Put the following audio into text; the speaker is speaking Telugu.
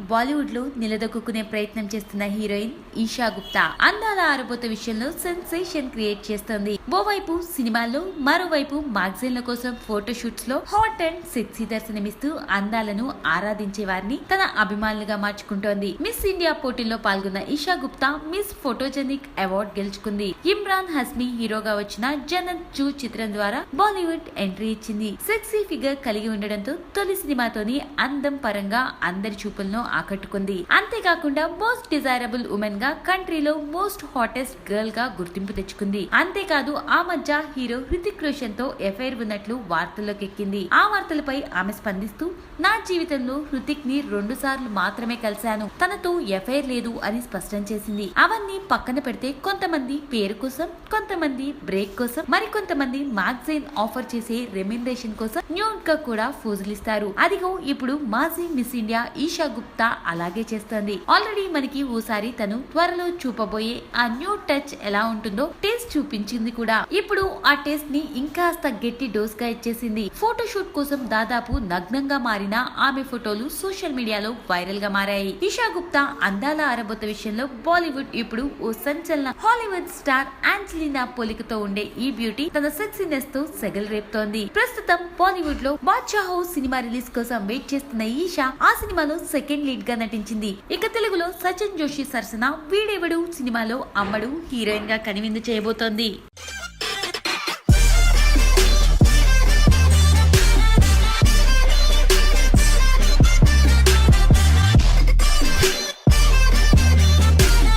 బాలీవుడ్ లో నిలదొక్కునే ప్రయత్నం చేస్తున్న హీరోయిన్ ఈషా గుప్తా అందాల ఆరబోత విషయంలో సెన్సేషన్ క్రియేట్ చేస్తోంది. ఓవైపు సినిమాల్లో, మరోవైపు మ్యాగజైన్ల కోసం ఫోటోషూట్స్ లో హాట్ అండ్ సెక్సీ దర్శనమిస్తూ అందాలను ఆరాధించే వారిని తన అభిమానులుగా మార్చుకుంటోంది. మిస్ ఇండియా పోటీల్లో పాల్గొన్న Esha Gupta Miss photogenic award గెలుచుకుంది. ఇమ్రాన్ హస్మీ హీరోగా వచ్చిన జనత్ జూ చిత్రం ద్వారా బాలీవుడ్ ఎంట్రీ ఇచ్చింది. సెక్సీ ఫిగర్ కలిగి ఉండడంతో తొలి సినిమాతోని అందం పరంగా అందరి చూపులను ఆకట్టుకుంది. అంతేకాకుండా మోస్ట్ డిజైరబుల్ ఉమెన్ గా కంట్రీలో మోస్ట్ హాటెస్ట్ గర్ల్ గా గుర్తింపు తెచ్చుకుంది. అంతేకాదు ఆ మధ్య హీరో హృతిక్ రోషన్ తో ఎఫైర్ ఉన్నట్లు వార్తల్లోకి ఎక్కింది. ఆ వార్తలపై ఆమె స్పందిస్తూ, నా జీవితంలో హృతిక్ ని 2 సార్లు మాత్రమే కలిశాను, తనతో ఎఫైర్ లేదు అని స్పష్టం చేసింది. అవన్నీ పక్కన పెడితే కొంతమంది పేరు కోసం, కొంతమంది బ్రేక్ కోసం, మరికొంతమంది మ్యాగజైన్ ఆఫర్ చేసే రెమ్యునరేషన్ కోసం న్యూడ్ గా కూడా ఫోజులిస్తారు. అదిగో ఇప్పుడు మాజీ మిస్ ఇండియా ఈషా గుప్తా అలాగే చేస్తోంది. ఆల్రెడీ మనకి ఓసారి తను త్వరలో చూపబోయే ఆ న్యూ టచ్ ఎలా ఉంటుందో టేస్ట్ చూపించింది కూడా. ఇప్పుడు ఆ టేస్ట్ ని ఇంకాస్త గట్టి డోస్ గా ఇచ్చేసింది. ఫోటోషూట్ కోసం దాదాపు నగ్నంగా మారిన ఆమె ఫోటోలు సోషల్ మీడియాలో వైరల్ గా మారాయి. ఈషా గుప్తా అందాల ఆరబోత విషయంలో బాలీవుడ్ ఇప్పుడు ఓ సంచలన హాలీవుడ్ స్టార్ ఆంజెలినా పోలికతో ఉండే ఈ బ్యూటీ తన సెక్సీనెస్ తో సెగల్ రేపుతోంది. ప్రస్తుతం బాలీవుడ్ లో బాద్షాహో సినిమా రిలీజ్ కోసం వెయిట్ చేస్తున్న ఈషా ఆ సినిమాలో సెకండ్ లీడ్ గా నటించింది. ఇక తెలుగులో సచిన్ జోషి సరసన వీడెవడు సినిమాలో అమ్మడు హీరోయిన్ గా కనువిందు చేయబోతోంది.